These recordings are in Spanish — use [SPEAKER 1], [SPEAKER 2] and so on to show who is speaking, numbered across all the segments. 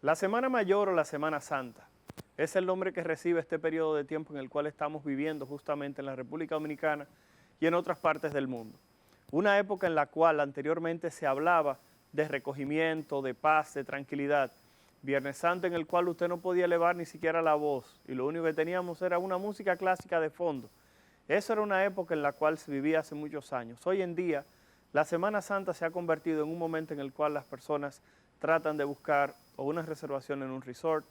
[SPEAKER 1] La Semana Mayor o la Semana Santa es el nombre que recibe este periodo de tiempo en el cual estamos viviendo justamente en la República Dominicana y en otras partes del mundo. Una época en la cual anteriormente se hablaba de recogimiento, de paz, de tranquilidad. Viernes Santo en el cual usted no podía elevar ni siquiera la voz y lo único que teníamos era una música clásica de fondo. Eso era una época en la cual se vivía hace muchos años. Hoy en día, la Semana Santa se ha convertido en un momento en el cual las personas tratan de buscar o una reservación en un resort,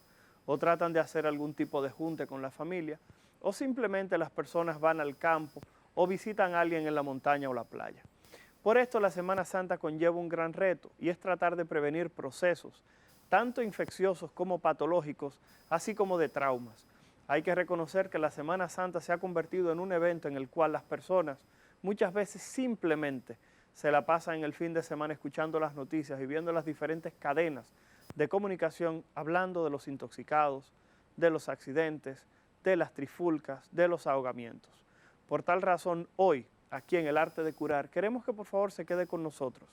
[SPEAKER 1] o tratan de hacer algún tipo de junte con la familia, o simplemente las personas van al campo o visitan a alguien en la montaña o la playa. Por esto la Semana Santa conlleva un gran reto y es tratar de prevenir procesos, tanto infecciosos como patológicos, así como de traumas. Hay que reconocer que la Semana Santa se ha convertido en un evento en el cual las personas muchas veces simplemente se la pasan en el fin de semana escuchando las noticias y viendo las diferentes cadenas de comunicación hablando de los intoxicados, de los accidentes, de las trifulcas, de los ahogamientos. Por tal razón, hoy, aquí en El Arte de Curar, queremos que por favor se quede con nosotros,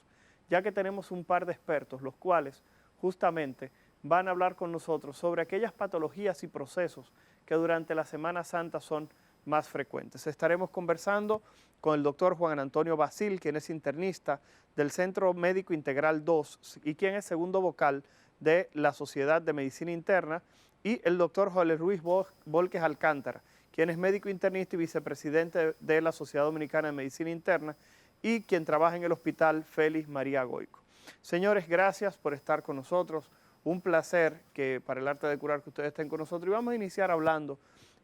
[SPEAKER 1] ya que tenemos un par de expertos, los cuales justamente van a hablar con nosotros sobre aquellas patologías y procesos que durante la Semana Santa son más frecuentes. Estaremos conversando con el doctor Juan Antonio Basil, quien es internista del Centro Médico Integral 2 y quien es segundo vocal de la Sociedad de Medicina Interna, y el doctor Joel Ruiz Volques Alcántara, quien es médico internista y vicepresidente de la Sociedad Dominicana de Medicina Interna y quien trabaja en el Hospital Félix María Goico. Señores, gracias por estar con nosotros. Un placer que para el Arte de Curar que ustedes estén con nosotros, y vamos a iniciar hablando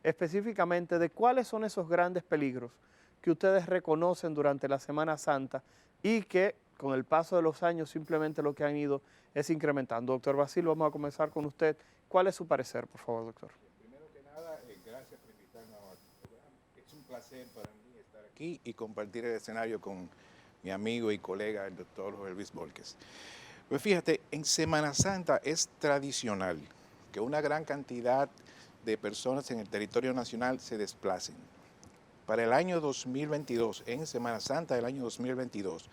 [SPEAKER 1] específicamente de cuáles son esos grandes peligros que ustedes reconocen durante la Semana Santa y que con el paso de los años simplemente lo que han ido es incrementando. Doctor Basil, vamos a comenzar con usted. ¿Cuál es su parecer, por favor, doctor?
[SPEAKER 2] Primero que nada, gracias por invitarnos a tu programa. Es un placer para mí estar aquí y compartir el escenario con mi amigo y colega, el doctor Joel Luis Volques. Pues fíjate, en Semana Santa es tradicional que una gran cantidad de personas en el territorio nacional se desplacen. Para el año 2022, en Semana Santa del año 2022,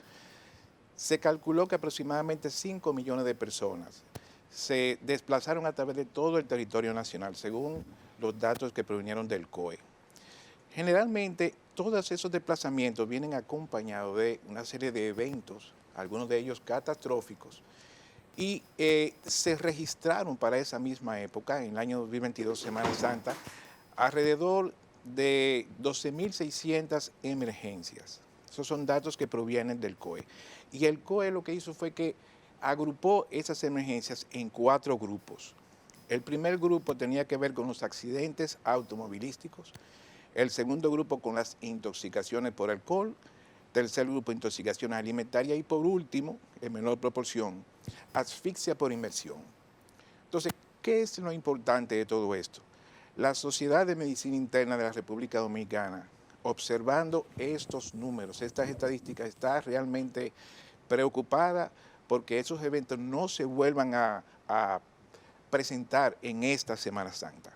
[SPEAKER 2] se calculó que aproximadamente 5 millones de personas se desplazaron a través de todo el territorio nacional, según los datos que provinieron del COE. Generalmente, todos esos desplazamientos vienen acompañados de una serie de eventos, algunos de ellos catastróficos, y se registraron para esa misma época, en el año 2022, Semana Santa, alrededor de 12.600 emergencias. Esos son datos que provienen del COE. Y el COE lo que hizo fue que agrupó esas emergencias en 4 grupos. El primer grupo tenía que ver con los accidentes automovilísticos, el segundo grupo con las intoxicaciones por alcohol, tercer grupo intoxicación alimentaria y por último, en menor proporción, asfixia por inmersión. Entonces, ¿qué es lo importante de todo esto? La Sociedad de Medicina Interna de la República Dominicana, observando estos números, estas estadísticas, está realmente preocupada porque esos eventos no se vuelvan a presentar en esta Semana Santa.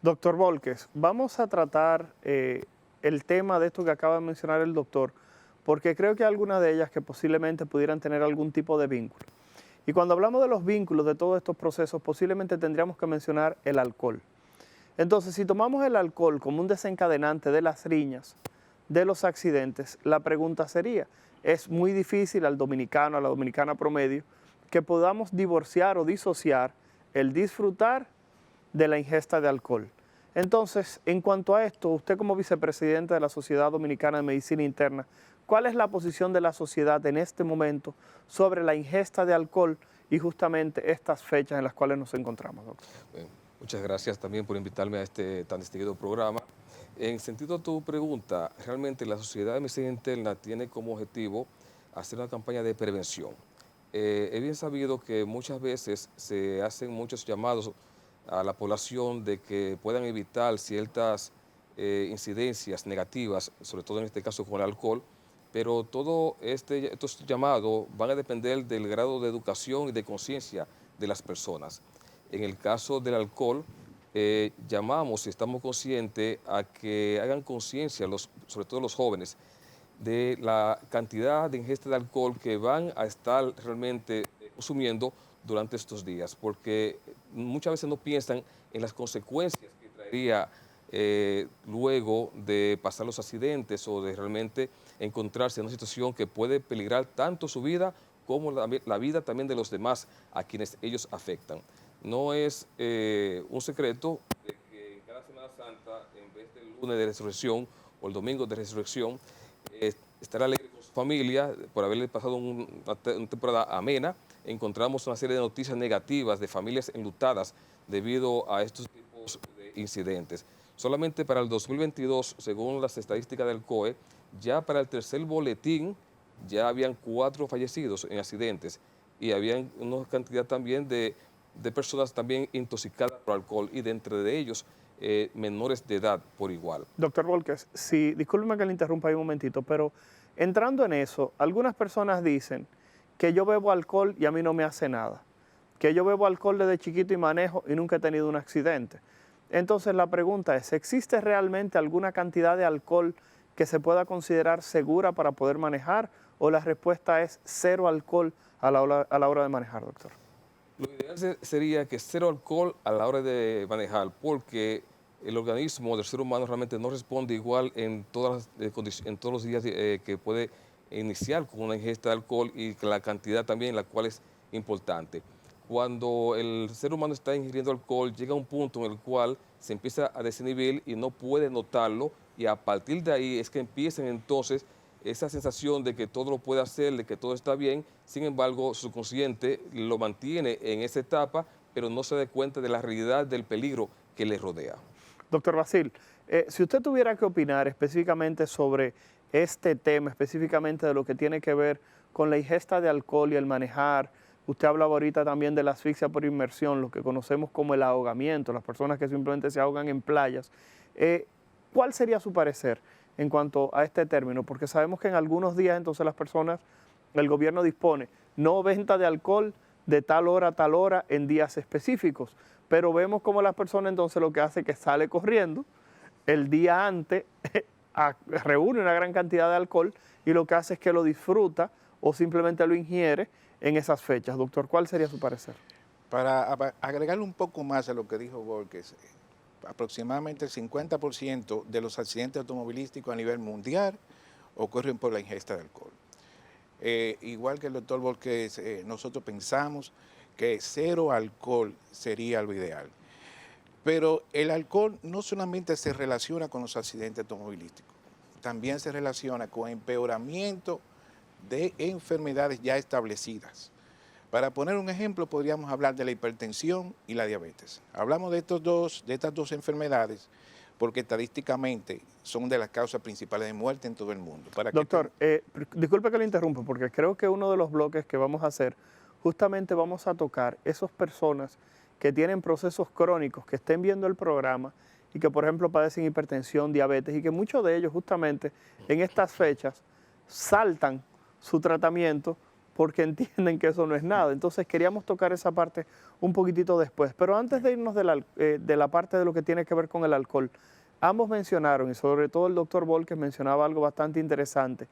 [SPEAKER 1] Doctor Volques, vamos a tratar el tema de esto que acaba de mencionar el doctor, porque creo que hay algunas de ellas que posiblemente pudieran tener algún tipo de vínculo. Y cuando hablamos de los vínculos de todos estos procesos, posiblemente tendríamos que mencionar el alcohol. Entonces, si tomamos el alcohol como un desencadenante de las riñas, de los accidentes, la pregunta sería, es muy difícil al dominicano, a la dominicana promedio, que podamos divorciar o disociar el disfrutar de la ingesta de alcohol. Entonces, en cuanto a esto, usted como vicepresidente de la Sociedad Dominicana de Medicina Interna, ¿cuál es la posición de la sociedad en este momento sobre la ingesta de alcohol y justamente estas fechas en las cuales nos encontramos, doctor?
[SPEAKER 3] Bien, muchas gracias también por invitarme a este tan distinguido programa. En sentido a tu pregunta, realmente la Sociedad de Medicina Interna tiene como objetivo hacer una campaña de prevención. Es bien sabido que muchas veces se hacen muchos llamados a la población de que puedan evitar ciertas incidencias negativas, sobre todo en este caso con el alcohol, pero todos estos llamados van a depender del grado de educación y de conciencia de las personas. En el caso del alcohol, llamamos y estamos conscientes a que hagan conciencia, sobre todo los jóvenes, de la cantidad de ingesta de alcohol que van a estar realmente consumiendo durante estos días, porque muchas veces no piensan en las consecuencias que traería luego de pasar los accidentes o de realmente encontrarse en una situación que puede peligrar tanto su vida como la vida también de los demás a quienes ellos afectan. No es un secreto de que en cada Semana Santa, en vez del lunes de resurrección o el domingo de resurrección, estará alegre con su familia por haberle pasado una temporada amena. Encontramos una serie de noticias negativas de familias enlutadas debido a estos tipos de incidentes. Solamente para el 2022, según las estadísticas del COE, ya para el tercer boletín ya habían 4 fallecidos en accidentes y habían una cantidad también de personas también intoxicadas por alcohol y de entre de ellos menores de edad por igual.
[SPEAKER 1] Doctor Volquez, sí, discúlpeme que le interrumpa ahí un momentito, pero entrando en eso, algunas personas dicen que yo bebo alcohol y a mí no me hace nada, que yo bebo alcohol desde chiquito y manejo y nunca he tenido un accidente. Entonces la pregunta es, ¿existe realmente alguna cantidad de alcohol que se pueda considerar segura para poder manejar? ¿O la respuesta es cero alcohol a la hora de manejar, doctor?
[SPEAKER 3] Lo ideal sería que cero alcohol a la hora de manejar, porque el organismo del ser humano realmente no responde igual en todos los días que puede iniciar con una ingesta de alcohol y la cantidad también, la cual es importante. Cuando el ser humano está ingiriendo alcohol, llega a un punto en el cual se empieza a desinhibir y no puede notarlo, y a partir de ahí es que empiezan entonces esa sensación de que todo lo puede hacer, de que todo está bien. Sin embargo, su consciente lo mantiene en esa etapa, pero no se da cuenta de la realidad del peligro que le rodea.
[SPEAKER 1] Doctor Basil, si usted tuviera que opinar específicamente sobre este tema, específicamente de lo que tiene que ver con la ingesta de alcohol y el manejar, usted hablaba ahorita también de la asfixia por inmersión, lo que conocemos como el ahogamiento, las personas que simplemente se ahogan en playas. ¿Cuál sería su parecer en cuanto a este término? Porque sabemos que en algunos días entonces las personas, el gobierno dispone no venta de alcohol de tal hora a tal hora en días específicos, pero vemos como las personas entonces lo que hace es que sale corriendo el día antes, reúne una gran cantidad de alcohol y lo que hace es que lo disfruta o simplemente lo ingiere en esas fechas. Doctor, ¿cuál sería su parecer?
[SPEAKER 2] Para agregarle un poco más a lo que dijo Volquez, aproximadamente el 50% de los accidentes automovilísticos a nivel mundial ocurren por la ingesta de alcohol. Igual que el doctor Volquez, nosotros pensamos que cero alcohol sería lo ideal. Pero el alcohol no solamente se relaciona con los accidentes automovilísticos, también se relaciona con empeoramiento de enfermedades ya establecidas. Para poner un ejemplo, podríamos hablar de la hipertensión y la diabetes. Hablamos de estas dos enfermedades porque estadísticamente son de las causas principales de muerte en todo el mundo.
[SPEAKER 1] Doctor, disculpe que le interrumpa, porque creo que uno de los bloques que vamos a hacer, justamente vamos a tocar esas personas que tienen procesos crónicos, que estén viendo el programa y que, por ejemplo, padecen hipertensión, diabetes, y que muchos de ellos justamente en estas fechas saltan su tratamiento porque entienden que eso no es nada. Entonces queríamos tocar esa parte un poquitito después. Pero antes de irnos de la parte de lo que tiene que ver con el alcohol, ambos mencionaron, y sobre todo el doctor Volquez mencionaba algo bastante interesante,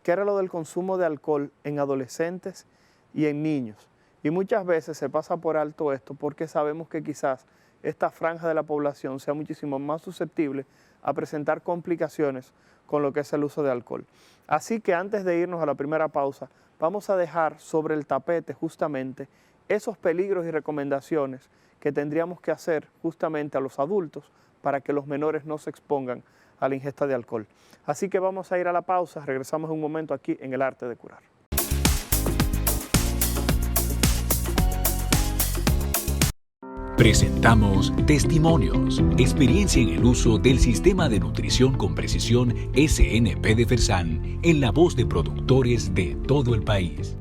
[SPEAKER 1] que era lo del consumo de alcohol en adolescentes y en niños. Y muchas veces se pasa por alto esto porque sabemos que quizás esta franja de la población sea muchísimo más susceptible a presentar complicaciones con lo que es el uso de alcohol. Así que antes de irnos a la primera pausa, vamos a dejar sobre el tapete justamente esos peligros y recomendaciones que tendríamos que hacer justamente a los adultos para que los menores no se expongan a la ingesta de alcohol. Así que vamos a ir a la pausa, regresamos en un momento aquí en El Arte de Curar.
[SPEAKER 4] Presentamos Testimonios, experiencia en el uso del sistema de nutrición con precisión SNP de Felsan en la voz de productores de todo el país.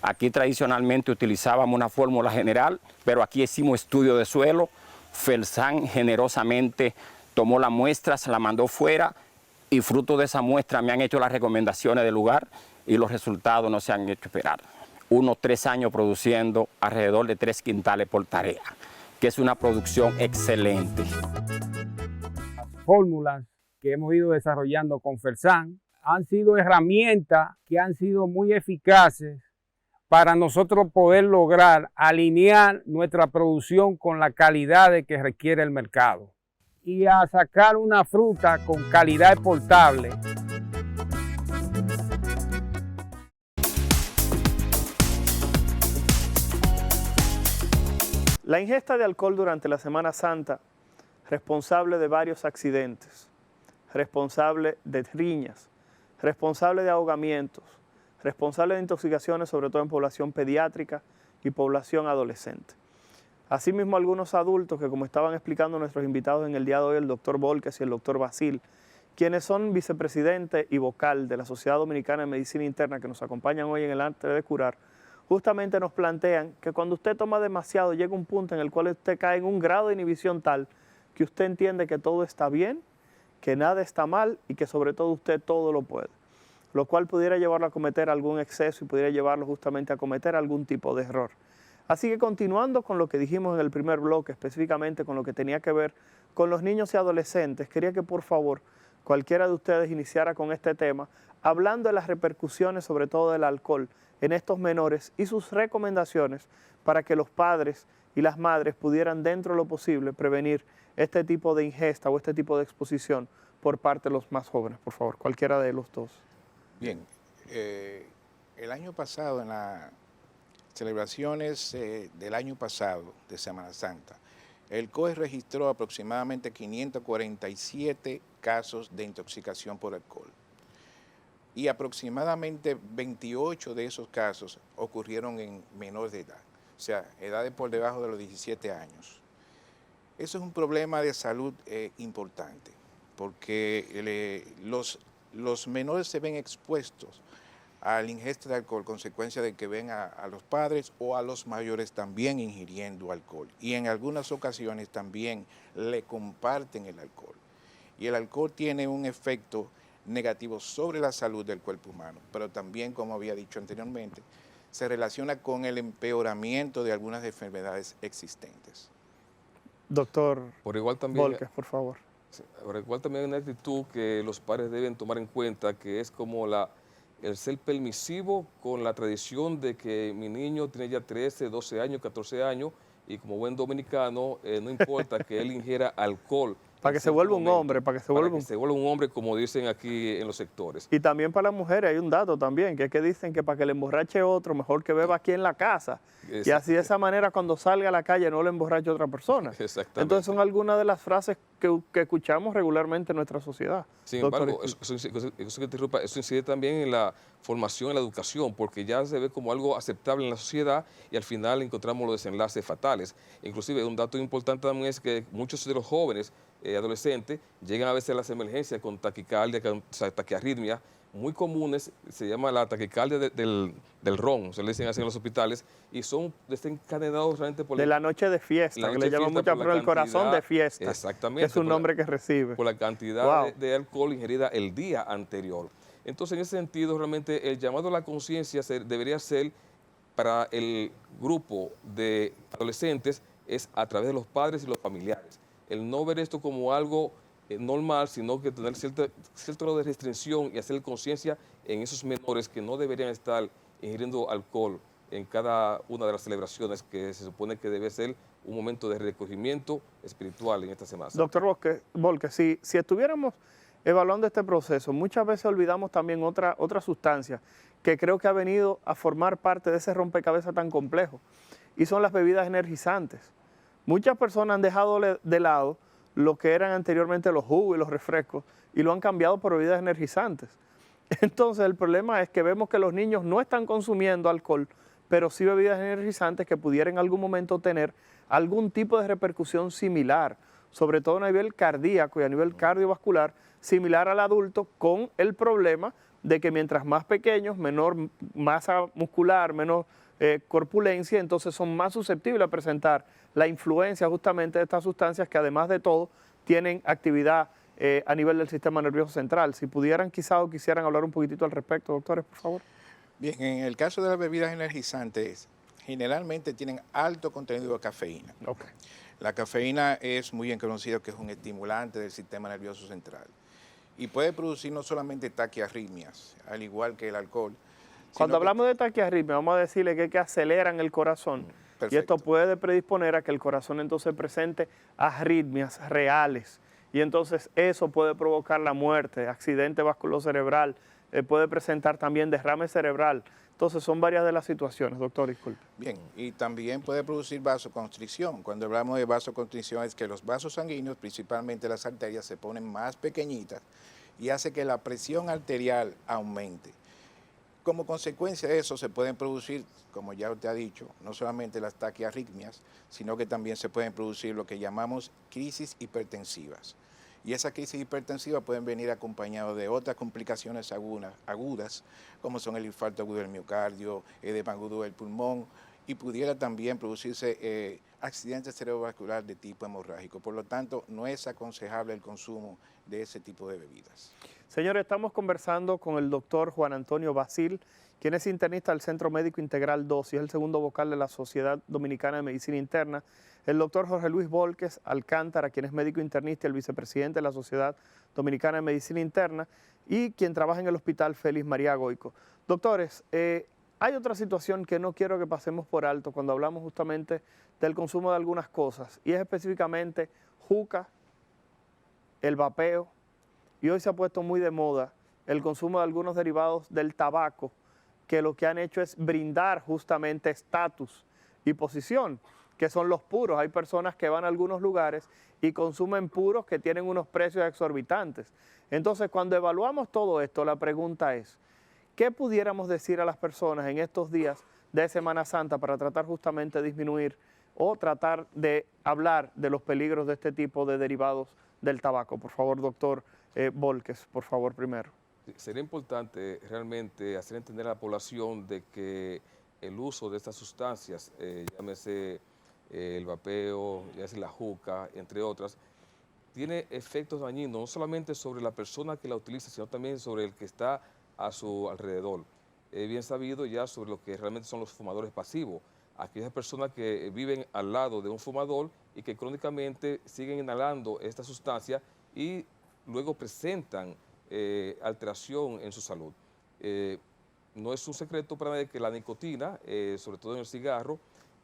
[SPEAKER 5] Aquí tradicionalmente utilizábamos una fórmula general, pero aquí hicimos estudio de suelo. Felsan generosamente tomó la muestra, se la mandó fuera y fruto de esa muestra me han hecho las recomendaciones del lugar y los resultados no se han hecho esperar. Unos 3 años produciendo alrededor de 3 quintales por tarea, que es una producción excelente.
[SPEAKER 6] Las fórmulas que hemos ido desarrollando con Felsan han sido herramientas que han sido muy eficaces para nosotros poder lograr alinear nuestra producción con la calidad de que requiere el mercado y a sacar una fruta con calidad exportable.
[SPEAKER 1] La ingesta de alcohol durante la Semana Santa, responsable de varios accidentes, responsable de riñas, responsable de ahogamientos, responsable de intoxicaciones, sobre todo en población pediátrica y población adolescente. Asimismo, algunos adultos que, como estaban explicando nuestros invitados en el día de hoy, el doctor Volques y el doctor Basil, quienes son vicepresidente y vocal de la Sociedad Dominicana de Medicina Interna, que nos acompañan hoy en el Arte de Curar, justamente nos plantean que cuando usted toma demasiado, llega un punto en el cual usted cae en un grado de inhibición tal que usted entiende que todo está bien, que nada está mal y que sobre todo usted todo lo puede, lo cual pudiera llevarlo a cometer algún exceso y pudiera llevarlo justamente a cometer algún tipo de error. Así que continuando con lo que dijimos en el primer bloque, específicamente con lo que tenía que ver con los niños y adolescentes, quería que por favor cualquiera de ustedes iniciara con este tema, hablando de las repercusiones sobre todo del alcohol en estos menores y sus recomendaciones para que los padres y las madres pudieran dentro de lo posible prevenir este tipo de ingesta o este tipo de exposición por parte de los más jóvenes. Por favor, cualquiera de los dos.
[SPEAKER 2] Bien, el año pasado, en las celebraciones del año pasado de Semana Santa, el COE registró aproximadamente 547 casos de intoxicación por alcohol y aproximadamente 28 de esos casos ocurrieron en menores de edad, o sea, edades por debajo de los 17 años. Eso es un problema de salud importante, porque los menores se ven expuestos a la ingesta de alcohol, consecuencia de que ven a los padres o a los mayores también ingiriendo alcohol. Y en algunas ocasiones también le comparten el alcohol. Y el alcohol tiene un efecto negativo sobre la salud del cuerpo humano, pero también, como había dicho anteriormente, se relaciona con el empeoramiento de algunas enfermedades existentes.
[SPEAKER 1] Doctor
[SPEAKER 3] Por igual también,
[SPEAKER 1] Volques, por favor.
[SPEAKER 3] por igual también hay una actitud que los padres deben tomar en cuenta, que es como el ser permisivo con la tradición de que mi niño tiene ya 13, 12 años, 14 años, y como buen dominicano, no importa que él ingiera alcohol.
[SPEAKER 1] Para que se vuelva un hombre,
[SPEAKER 3] para que se vuelva un hombre, como dicen aquí en los sectores.
[SPEAKER 1] Y también para las mujeres hay un dato también, que es que dicen que para que le emborrache otro, mejor que beba aquí en la casa.
[SPEAKER 3] Exacto.
[SPEAKER 1] Y así de esa manera cuando salga a la calle no le emborrache a otra persona.
[SPEAKER 3] Exactamente.
[SPEAKER 1] Entonces son algunas de las frases que escuchamos regularmente en nuestra sociedad.
[SPEAKER 3] Sin embargo, eso incide también en la formación, en la educación, porque ya se ve como algo aceptable en la sociedad y al final encontramos los desenlaces fatales. Inclusive un dato importante también es que muchos de los jóvenes adolescentes llegan a veces a las emergencias con taquicardia, taquiarritmia, muy comunes, se llama la taquicardia del ron, se le dicen así en los hospitales, y son desencadenados realmente por...
[SPEAKER 1] De la noche de fiesta, que le llaman muchas personas el corazón de fiesta.
[SPEAKER 3] Exactamente.
[SPEAKER 1] Que es un nombre que recibe.
[SPEAKER 3] Por la cantidad de alcohol ingerida el día anterior. Entonces, en ese sentido, realmente el llamado a la conciencia debería ser para el grupo de adolescentes es a través de los padres y los familiares. El no ver esto como algo normal, sino que tener cierto grado de restricción y hacer conciencia en esos menores que no deberían estar ingiriendo alcohol en cada una de las celebraciones que se supone que debe ser un momento de recogimiento espiritual en esta semana.
[SPEAKER 1] Doctor Volques, si estuviéramos evaluando este proceso, muchas veces olvidamos también otra sustancia que creo que ha venido a formar parte de ese rompecabezas tan complejo, y son las bebidas energizantes. Muchas personas han dejado de lado lo que eran anteriormente los jugos y los refrescos y lo han cambiado por bebidas energizantes. Entonces el problema es que vemos que los niños no están consumiendo alcohol, pero sí bebidas energizantes que pudieran en algún momento tener algún tipo de repercusión similar, sobre todo a nivel cardíaco y a nivel cardiovascular, similar al adulto, con el problema de que mientras más pequeños, menor masa muscular, menor corpulencia, entonces son más susceptibles a presentar la influencia justamente de estas sustancias que además de todo tienen actividad a nivel del sistema nervioso central. Si pudieran quizá o quisieran hablar un poquitito al respecto, doctores, por favor.
[SPEAKER 2] Bien, en el caso de las bebidas energizantes, generalmente tienen alto contenido de cafeína.
[SPEAKER 1] Okay.
[SPEAKER 2] La cafeína es muy bien conocido que es un estimulante del sistema nervioso central y puede producir no solamente taquiarritmias, al igual que el alcohol,
[SPEAKER 1] Cuando hablamos de taquiarritmia, vamos a decirle que aceleran el corazón. Y
[SPEAKER 2] Perfecto.
[SPEAKER 1] esto puede predisponer a que el corazón entonces presente arritmias reales. Y entonces eso puede provocar la muerte, accidente vasculocerebral, puede presentar también derrame cerebral. Entonces son varias de las situaciones, doctor, disculpe.
[SPEAKER 2] Bien, y también puede producir vasoconstricción. Cuando hablamos de vasoconstricción es que los vasos sanguíneos, principalmente las arterias, se ponen más pequeñitas y hace que la presión arterial aumente. Como consecuencia de eso se pueden producir, como ya usted ha dicho, no solamente las taquiarritmias, sino que también se pueden producir lo que llamamos crisis hipertensivas. Y esas crisis hipertensivas pueden venir acompañadas de otras complicaciones agudas, como son el infarto agudo del miocardio, edema agudo del pulmón, y pudiera también producirse accidentes cerebrovasculares de tipo hemorrágico. Por lo tanto, no es aconsejable el consumo de ese tipo de bebidas.
[SPEAKER 1] Señores, estamos conversando con el doctor Juan Antonio Basil, quien es internista del Centro Médico Integral 2 y es el segundo vocal de la Sociedad Dominicana de Medicina Interna. El doctor Jorge Luis Volques Alcántara, quien es médico internista y el vicepresidente de la Sociedad Dominicana de Medicina Interna y quien trabaja en el Hospital Félix María Goico. Doctores, hay otra situación que no quiero que pasemos por alto cuando hablamos justamente del consumo de algunas cosas y es específicamente juca, el vapeo, y hoy se ha puesto muy de moda el consumo de algunos derivados del tabaco que lo que han hecho es brindar justamente estatus y posición, que son los puros. Hay personas que van a algunos lugares y consumen puros que tienen unos precios exorbitantes. Entonces, cuando evaluamos todo esto, la pregunta es, ¿qué pudiéramos decir a las personas en estos días de Semana Santa para tratar justamente de disminuir o tratar de hablar de los peligros de este tipo de derivados del tabaco? Por favor, doctor Volques, por favor, primero.
[SPEAKER 3] Sería importante realmente hacer entender a la población de que el uso de estas sustancias, llámese el vapeo, llámese la juca, entre otras, tiene efectos dañinos no solamente sobre la persona que la utiliza, sino también sobre el que está a su alrededor. Es bien sabido ya sobre lo que realmente son los fumadores pasivos, aquellas personas que viven al lado de un fumador y que crónicamente siguen inhalando esta sustancia y luego presentan alteración en su salud. No es un secreto para nadie que la nicotina, sobre todo en el cigarro,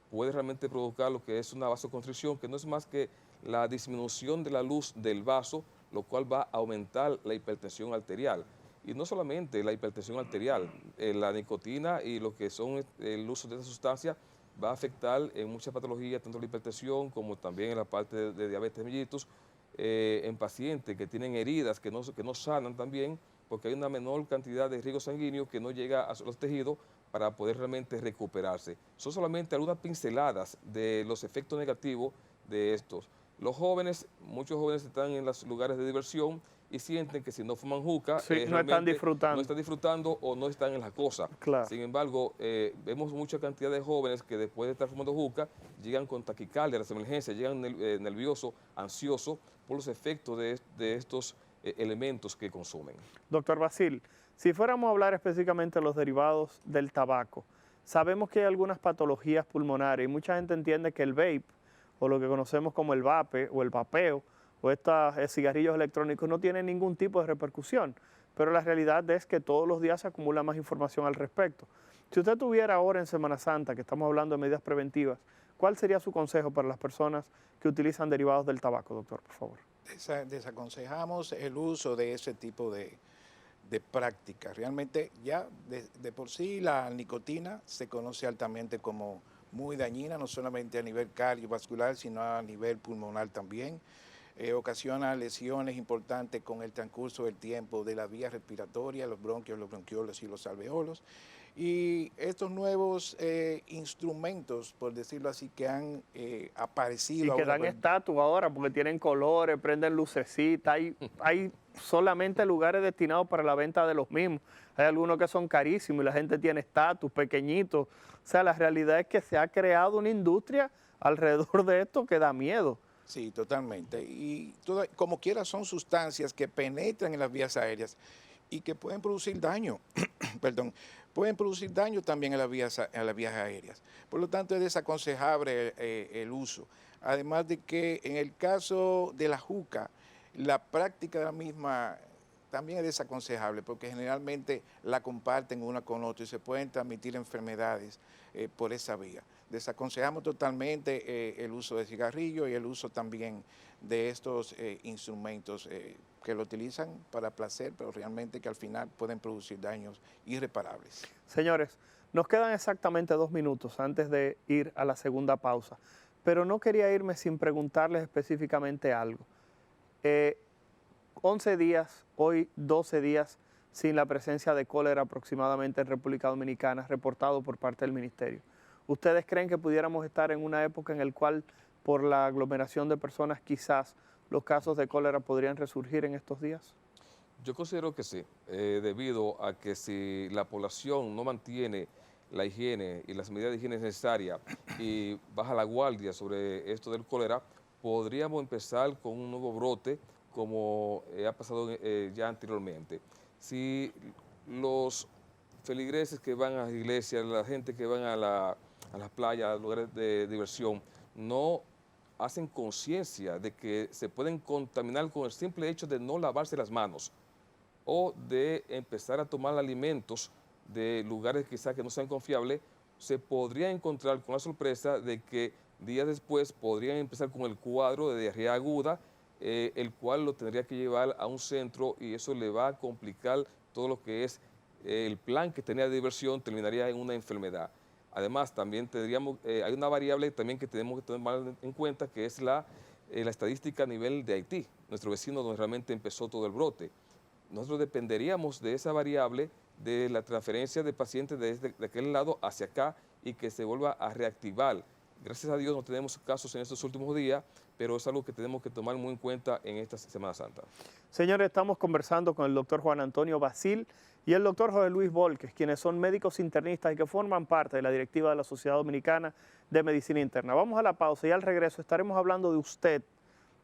[SPEAKER 3] puede realmente provocar lo que es una vasoconstricción, que no es más que la disminución de la luz del vaso, lo cual va a aumentar la hipertensión arterial. Y no solamente la hipertensión arterial, la nicotina y lo que son el uso de esa sustancia va a afectar en muchas patologías, tanto la hipertensión como también en la parte de diabetes mellitus, en pacientes que tienen heridas que no sanan también, porque hay una menor cantidad de riego sanguíneo que no llega a los tejidos para poder realmente recuperarse. Son solamente algunas pinceladas de los efectos negativos de estos. Los jóvenes, muchos jóvenes están en los lugares de diversión y sienten que si no fuman juca,
[SPEAKER 1] Sí, no están disfrutando.
[SPEAKER 3] No están disfrutando o no están en la cosa.
[SPEAKER 1] Claro.
[SPEAKER 3] Sin embargo, vemos mucha cantidad de jóvenes que después de estar fumando juca llegan con taquicardia a las emergencias, llegan nerviosos, ansiosos por los efectos de estos elementos que consumen.
[SPEAKER 1] Doctor Basil, si fuéramos a hablar específicamente de los derivados del tabaco, sabemos que hay algunas patologías pulmonares y mucha gente entiende que el vape o lo que conocemos como el vape o el vapeo o estos cigarrillos electrónicos no tienen ningún tipo de repercusión, pero la realidad es que todos los días se acumula más información al respecto. Si usted tuviera ahora en Semana Santa, que estamos hablando de medidas preventivas, ¿cuál sería su consejo para las personas que utilizan derivados del tabaco, doctor, por favor?
[SPEAKER 2] Desaconsejamos el uso de ese tipo de prácticas. Realmente ya de por sí la nicotina se conoce altamente como muy dañina, no solamente a nivel cardiovascular, sino a nivel pulmonar también. Ocasiona lesiones importantes con el transcurso del tiempo de la vía respiratoria, los bronquios, los bronquiolos y los alveolos. Y estos nuevos instrumentos, por decirlo así, que han aparecido.
[SPEAKER 1] Y que dan estatus ahora porque tienen colores, prenden lucecitas, hay solamente lugares destinados para la venta de los mismos. Hay algunos que son carísimos y la gente tiene estatus, pequeñitos. O sea, la realidad es que se ha creado una industria alrededor de esto que da miedo.
[SPEAKER 2] Sí, totalmente. Y como quiera son sustancias que penetran en las vías aéreas y que pueden producir daño, perdón, pueden producir daño también a las vías aéreas. Por lo tanto, es desaconsejable el uso. Además de que en el caso de la juca, la práctica de la misma también es desaconsejable porque generalmente la comparten una con otra y se pueden transmitir enfermedades por esa vía. Desaconsejamos totalmente el uso de cigarrillos y el uso también de estos instrumentos que lo utilizan para placer, pero realmente que al final pueden producir daños irreparables.
[SPEAKER 1] Señores, nos quedan exactamente 2 minutos antes de ir a la segunda pausa, pero no quería irme sin preguntarles específicamente algo. 11 días, hoy 12 días sin la presencia de cólera aproximadamente en República Dominicana, reportado por parte del Ministerio. ¿Ustedes creen que pudiéramos estar en una época en la cual, por la aglomeración de personas, quizás los casos de cólera podrían resurgir en estos días?
[SPEAKER 3] Yo considero que sí, debido a que si la población no mantiene la higiene y las medidas de higiene necesarias y baja la guardia sobre esto del cólera, podríamos empezar con un nuevo brote como ha pasado ya anteriormente. Si los feligreses que van a las iglesias, la gente que van a las playas, a los lugares de diversión, no hacen conciencia de que se pueden contaminar con el simple hecho de no lavarse las manos o de empezar a tomar alimentos de lugares quizás que no sean confiables, se podría encontrar con la sorpresa de que días después podrían empezar con el cuadro de diarrea aguda, el cual lo tendría que llevar a un centro y eso le va a complicar todo lo que es el plan que tenía de diversión, terminaría en una enfermedad. Además, también tendríamos, hay una variable también que tenemos que tomar en cuenta, que es la estadística a nivel de Haití, nuestro vecino donde realmente empezó todo el brote. Nosotros dependeríamos de esa variable, de la transferencia de pacientes de aquel lado hacia acá y que se vuelva a reactivar. Gracias a Dios no tenemos casos en estos últimos días, pero es algo que tenemos que tomar muy en cuenta en esta Semana Santa.
[SPEAKER 1] Señores, estamos conversando con el doctor Juan Antonio Basil y el doctor Jorge Luis Volquez, quienes son médicos internistas y que forman parte de la directiva de la Sociedad Dominicana de Medicina Interna. Vamos a la pausa y al regreso estaremos hablando de usted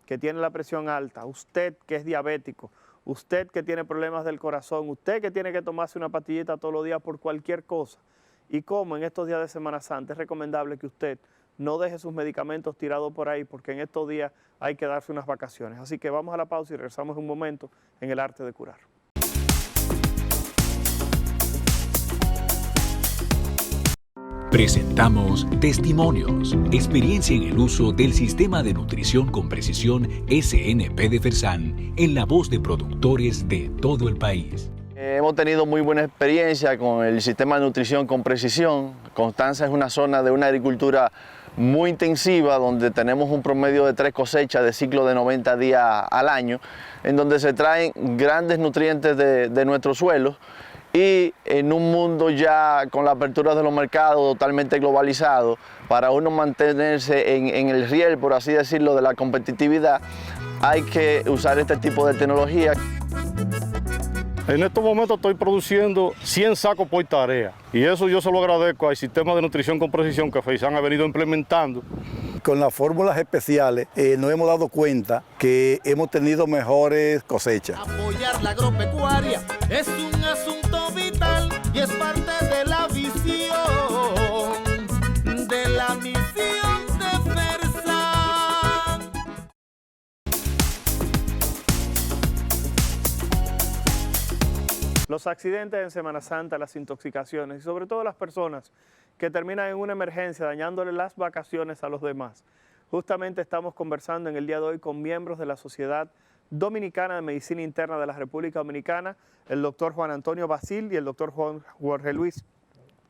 [SPEAKER 1] que tiene la presión alta, usted que es diabético, usted que tiene problemas del corazón, usted que tiene que tomarse una pastillita todos los días por cualquier cosa, y cómo en estos días de Semana Santa es recomendable que usted no deje sus medicamentos tirados por ahí, porque en estos días hay que darse unas vacaciones. Así que vamos a la pausa y regresamos en un momento en El Arte de Curar.
[SPEAKER 4] Presentamos Testimonios, experiencia en el uso del Sistema de Nutrición con Precisión SNP de Fersan, en la voz de productores de todo el país.
[SPEAKER 7] Hemos tenido muy buena experiencia con el Sistema de Nutrición con Precisión. Constanza es una zona de una agricultura muy intensiva, donde tenemos un promedio de 3 cosechas de ciclo de 90 días al año, en donde se traen grandes nutrientes de nuestros suelos. Y en un mundo ya con la apertura de los mercados totalmente globalizado, para uno mantenerse en el riel, por así decirlo, de la competitividad, hay que usar este tipo de tecnología.
[SPEAKER 8] En estos momentos estoy produciendo 100 sacos por tarea y eso yo se lo agradezco al Sistema de Nutrición con Precisión que Fersan ha venido implementando.
[SPEAKER 9] Con las fórmulas especiales nos hemos dado cuenta que hemos tenido mejores cosechas.
[SPEAKER 10] Apoyar la agropecuaria es un asunto vital y es parte de la visión, de la misión de Fersan.
[SPEAKER 1] Los accidentes en Semana Santa, las intoxicaciones y sobre todo las personas que terminan en una emergencia dañándole las vacaciones a los demás. Justamente estamos conversando en el día de hoy con miembros de la Sociedad Dominicana de Medicina Interna de la República Dominicana, el doctor Juan Antonio Basil y el doctor Jorge Luis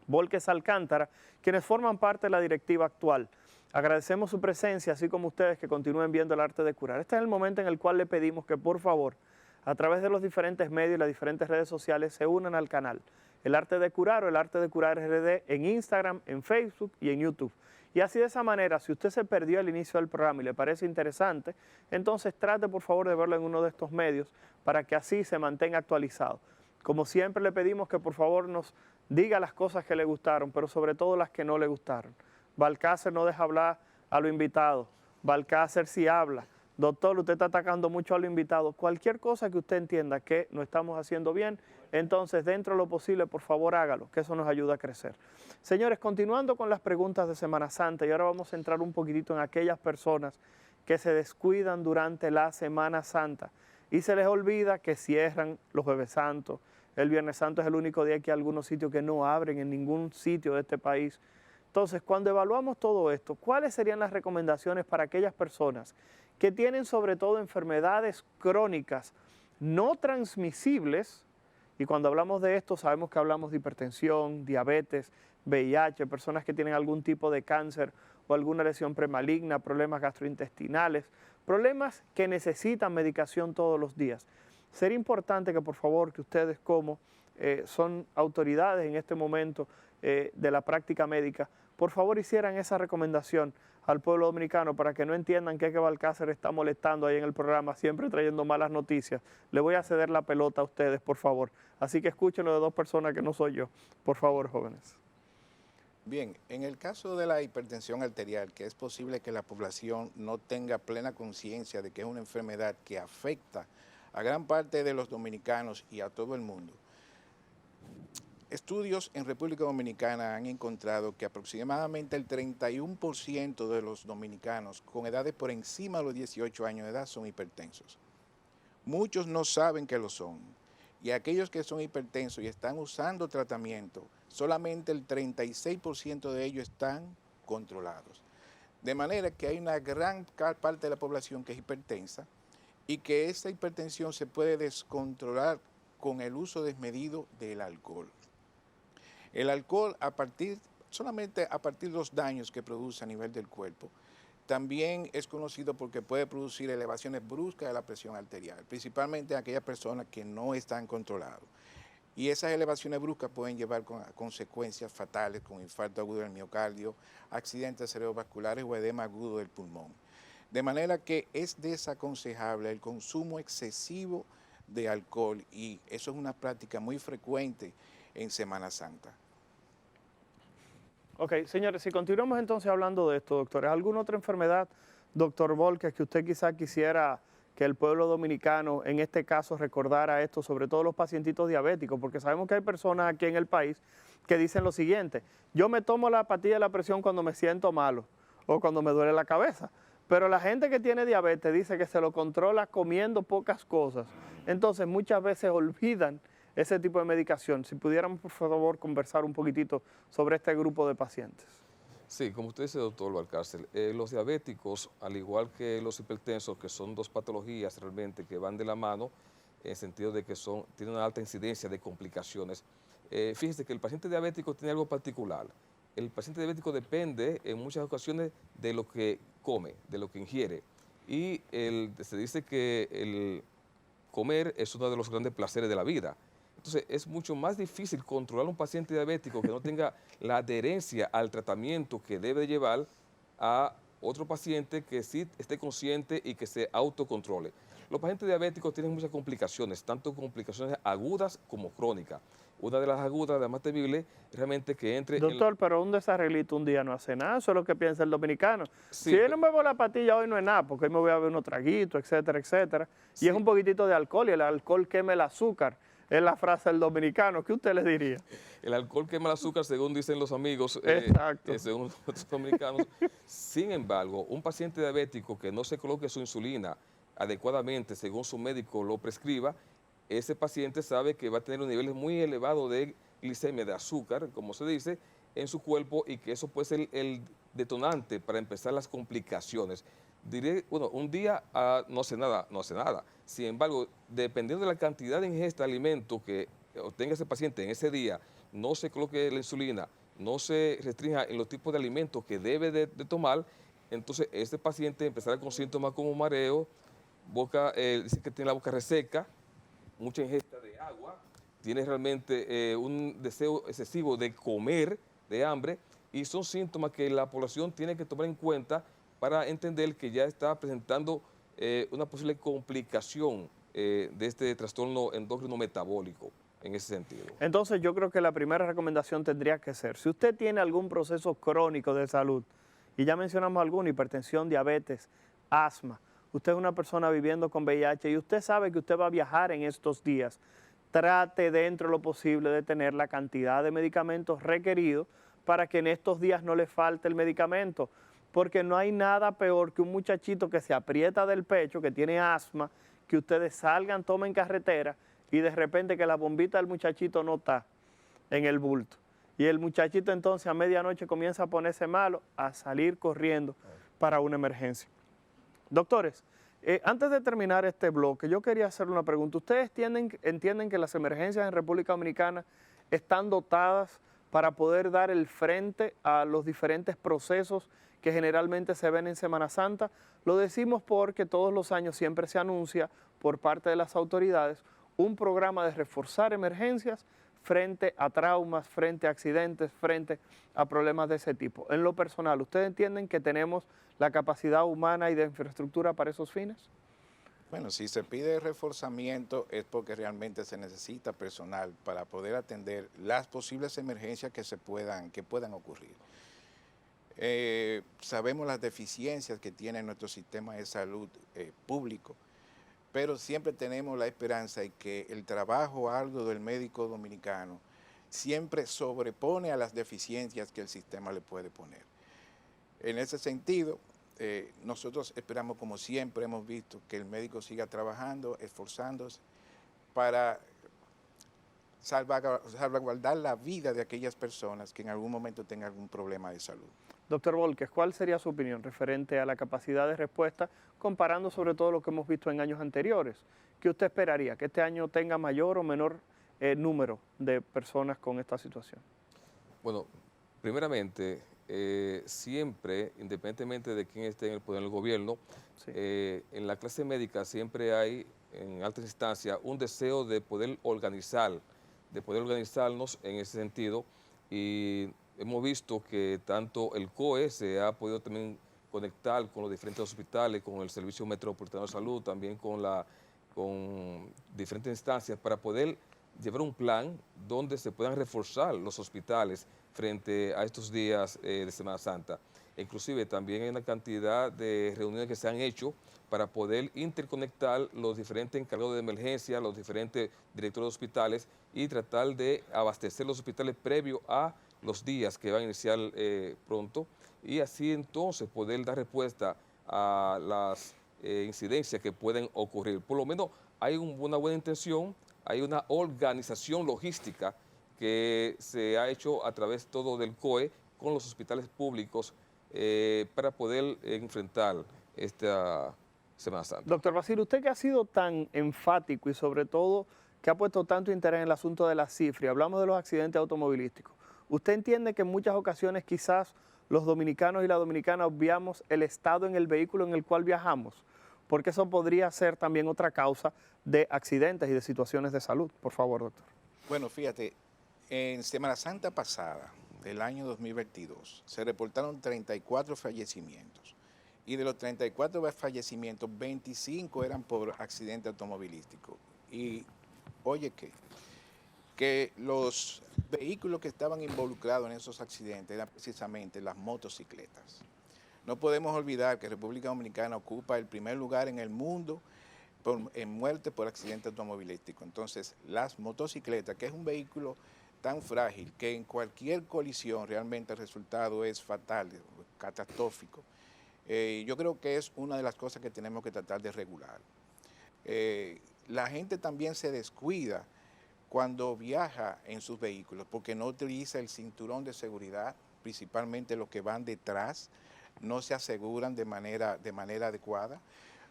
[SPEAKER 1] Volquez Alcántara, quienes forman parte de la directiva actual. Agradecemos su presencia, así como ustedes que continúen viendo El Arte de Curar. Este es el momento en el cual le pedimos que por favor, a través de los diferentes medios y las diferentes redes sociales, se unan al canal El Arte de Curar o El Arte de Curar RD en Instagram, en Facebook y en YouTube. Y así de esa manera, si usted se perdió el inicio del programa y le parece interesante, entonces trate por favor de verlo en uno de estos medios para que así se mantenga actualizado. Como siempre le pedimos que por favor nos diga las cosas que le gustaron, pero sobre todo las que no le gustaron. Balcácer no deja hablar a los invitados, Balcácer sí habla. Doctor, usted está atacando mucho a los invitados. Cualquier cosa que usted entienda que no estamos haciendo bien, entonces dentro de lo posible, por favor hágalo, que eso nos ayuda a crecer. Señores, continuando con las preguntas de Semana Santa, y ahora vamos a entrar un poquitito en aquellas personas que se descuidan durante la Semana Santa y se les olvida que cierran los Jueves Santos. El Viernes Santo es el único día que hay algunos sitios que no abren en ningún sitio de este país. Entonces, cuando evaluamos todo esto, ¿cuáles serían las recomendaciones para aquellas personas que tienen sobre todo enfermedades crónicas no transmisibles? Y cuando hablamos de esto, sabemos que hablamos de hipertensión, diabetes, VIH, personas que tienen algún tipo de cáncer o alguna lesión premaligna, problemas gastrointestinales, problemas que necesitan medicación todos los días. Sería importante que por favor que ustedes como son autoridades en este momento de la práctica médica, por favor hicieran esa recomendación al pueblo dominicano para que no entiendan que Balcácer está molestando ahí en el programa, siempre trayendo malas noticias. Le voy a ceder la pelota a ustedes, por favor. Así que escúchenlo de dos personas que no soy yo. Por favor, jóvenes.
[SPEAKER 2] Bien, en el caso de la hipertensión arterial, que es posible que la población no tenga plena conciencia de que es una enfermedad que afecta a gran parte de los dominicanos y a todo el mundo. Estudios en República Dominicana han encontrado que aproximadamente el 31% de los dominicanos con edades por encima de los 18 años de edad son hipertensos. Muchos no saben que lo son. Y aquellos que son hipertensos y están usando tratamiento, solamente el 36% de ellos están controlados. De manera que hay una gran parte de la población que es hipertensa y que esta hipertensión se puede descontrolar con el uso desmedido del alcohol. El alcohol, solamente a partir de los daños que produce a nivel del cuerpo, también es conocido porque puede producir elevaciones bruscas de la presión arterial, principalmente en aquellas personas que no están controladas. Y esas elevaciones bruscas pueden llevar a consecuencias fatales como infarto agudo del miocardio, accidentes cerebrovasculares o edema agudo del pulmón. De manera que es desaconsejable el consumo excesivo de alcohol y eso es una práctica muy frecuente en Semana Santa.
[SPEAKER 1] Ok, señores, si continuamos entonces hablando de esto, doctores, ¿alguna otra enfermedad, doctor Volques, que usted quizá quisiera que el pueblo dominicano, en este caso, recordara esto, sobre todo los pacientitos diabéticos? Porque sabemos que hay personas aquí en el país que dicen lo siguiente: yo me tomo la pastilla de la presión cuando me siento malo o cuando me duele la cabeza, pero la gente que tiene diabetes dice que se lo controla comiendo pocas cosas. Entonces, muchas veces olvidan ese tipo de medicación. Si pudiéramos, por favor, conversar un poquitito sobre este grupo de pacientes.
[SPEAKER 3] Sí, como usted dice, doctor Valcárcel, los diabéticos, al igual que los hipertensos, que son dos patologías realmente que van de la mano, en el sentido de que tienen una alta incidencia de complicaciones. Fíjese que el paciente diabético tiene algo particular. El paciente diabético depende en muchas ocasiones de lo que come, de lo que ingiere. Y se dice que el comer es uno de los grandes placeres de la vida. Entonces, es mucho más difícil controlar a un paciente diabético que no tenga la adherencia al tratamiento que debe llevar a otro paciente que sí esté consciente y que se autocontrole. Los pacientes diabéticos tienen muchas complicaciones, tanto complicaciones agudas como crónicas. Una de las agudas, la más temible, es realmente que entre...
[SPEAKER 1] Doctor, pero un desarreglito un día no hace nada, eso es lo que piensa el dominicano.
[SPEAKER 3] Sí,
[SPEAKER 1] si yo no me bebo la pastilla hoy no es nada, porque hoy me voy a beber unos traguitos, etcétera, etcétera.
[SPEAKER 3] Sí.
[SPEAKER 1] Y es un poquitito de alcohol, y el alcohol quema el azúcar. Es la frase del dominicano. ¿Qué usted le diría?
[SPEAKER 3] El alcohol quema el azúcar, según dicen los amigos, según los dominicanos. Sin embargo, un paciente diabético que no se coloque su insulina adecuadamente, según su médico lo prescriba, ese paciente sabe que va a tener un nivel muy elevado de glicemia, de azúcar, como se dice, en su cuerpo, y que eso puede ser el detonante para empezar las complicaciones. Diré, bueno, un día no hace nada. Sin embargo, dependiendo de la cantidad de ingesta de alimento que obtenga ese paciente en ese día, no se coloque la insulina, no se restrinja en los tipos de alimentos que debe de tomar, entonces este paciente empezará con síntomas como mareo, dice que tiene la boca reseca, mucha ingesta de agua, tiene realmente un deseo excesivo de comer, de hambre, y son síntomas que la población tiene que tomar en cuenta para entender que ya está presentando una posible complicación de este trastorno endocrino metabólico en ese sentido.
[SPEAKER 1] Entonces yo creo que la primera recomendación tendría que ser, si usted tiene algún proceso crónico de salud, y ya mencionamos alguno, hipertensión, diabetes, asma, usted es una persona viviendo con VIH y usted sabe que usted va a viajar en estos días, trate dentro de lo posible de tener la cantidad de medicamentos requeridos para que en estos días no le falte el medicamento, porque no hay nada peor que un muchachito que se aprieta del pecho, que tiene asma, que ustedes salgan, tomen carretera y de repente que la bombita del muchachito no está en el bulto. Y el muchachito entonces a medianoche comienza a ponerse malo, a salir corriendo para una emergencia. Doctores, antes de terminar este bloque, yo quería hacerle una pregunta. ¿Ustedes entienden que las emergencias en República Dominicana están dotadas para poder dar el frente a los diferentes procesos que generalmente se ven en Semana Santa? Lo decimos porque todos los años siempre se anuncia por parte de las autoridades un programa de reforzar emergencias frente a traumas, frente a accidentes, frente a problemas de ese tipo. En lo personal, ¿ustedes entienden que tenemos la capacidad humana y de infraestructura para esos fines?
[SPEAKER 2] Bueno, si se pide reforzamiento es porque realmente se necesita personal para poder atender las posibles emergencias que puedan ocurrir. Sabemos las deficiencias que tiene nuestro sistema de salud público, pero siempre tenemos la esperanza de que el trabajo arduo del médico dominicano siempre sobrepone a las deficiencias que el sistema le puede poner. En ese sentido, nosotros esperamos, como siempre hemos visto, que el médico siga trabajando, esforzándose para salvaguardar la vida de aquellas personas que en algún momento tengan algún problema de salud.
[SPEAKER 1] Doctor Volquez, ¿cuál sería su opinión referente a la capacidad de respuesta, comparando sobre todo lo que hemos visto en años anteriores? ¿Qué usted esperaría? ¿Que este año tenga mayor o menor número de personas con esta situación?
[SPEAKER 3] Bueno, primeramente, siempre, independientemente de quién esté en el poder del gobierno, sí, en la clase médica siempre hay, en altas instancias, un deseo de poder organizarnos en ese sentido, y hemos visto que tanto el COE se ha podido también conectar con los diferentes hospitales, con el Servicio Metropolitano de Salud, también con diferentes instancias para poder llevar un plan donde se puedan reforzar los hospitales frente a estos días de Semana Santa. Inclusive también hay una cantidad de reuniones que se han hecho para poder interconectar los diferentes encargados de emergencia, los diferentes directores de hospitales y tratar de abastecer los hospitales previo a los días que van a iniciar pronto, y así entonces poder dar respuesta a las incidencias que pueden ocurrir. Por lo menos hay una buena intención, hay una organización logística que se ha hecho a través todo del COE con los hospitales públicos para poder enfrentar esta Semana Santa.
[SPEAKER 1] Doctor Basilio, usted que ha sido tan enfático y sobre todo que ha puesto tanto interés en el asunto de las cifras, hablamos de los accidentes automovilísticos. ¿Usted entiende que en muchas ocasiones quizás los dominicanos y las dominicanas obviamos el estado en el vehículo en el cual viajamos? Porque eso podría ser también otra causa de accidentes y de situaciones de salud. Por favor, doctor.
[SPEAKER 2] Bueno, fíjate, en Semana Santa pasada, del año 2022, se reportaron 34 fallecimientos. Y de los 34 fallecimientos, 25 eran por accidente automovilístico. Y, oye, que los vehículos que estaban involucrados en esos accidentes eran precisamente las motocicletas. No podemos olvidar que República Dominicana ocupa el primer lugar en el mundo en muerte por accidente automovilístico. Entonces, las motocicletas, que es un vehículo tan frágil que en cualquier colisión realmente el resultado es fatal, catastrófico. Yo creo que es una de las cosas que tenemos que tratar de regular. La gente también se descuida cuando viaja en sus vehículos porque no utiliza el cinturón de seguridad, principalmente los que van detrás, no se aseguran de manera adecuada.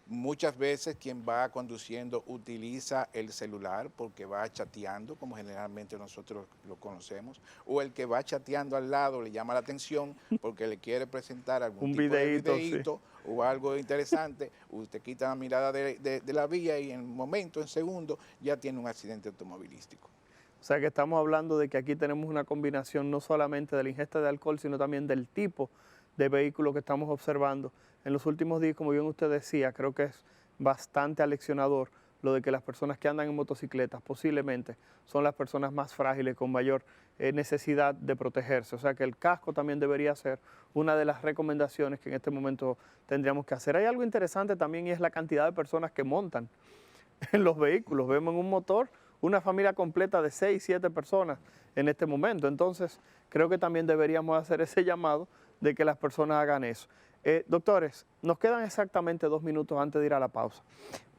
[SPEAKER 2] Muchas veces quien va conduciendo utiliza el celular porque va chateando, como generalmente nosotros lo conocemos, o el que va chateando al lado le llama la atención porque le quiere presentar algún tipo de videíto sí, o algo interesante. Usted quita la mirada de la vía y en un momento, en segundo, ya tiene un accidente automovilístico.
[SPEAKER 1] O sea que estamos hablando de que aquí tenemos una combinación no solamente de la ingesta de alcohol, sino también del tipo de vehículo que estamos observando. En los últimos días, como bien usted decía, creo que es bastante aleccionador lo de que las personas que andan en motocicletas posiblemente son las personas más frágiles con mayor necesidad de protegerse. O sea que el casco también debería ser una de las recomendaciones que en este momento tendríamos que hacer. Hay algo interesante también y es la cantidad de personas que montan en los vehículos. Vemos en un motor una familia completa de 6, 7 personas en este momento. Entonces creo que también deberíamos hacer ese llamado de que las personas hagan eso. Doctores, nos quedan exactamente 2 minutos antes de ir a la pausa.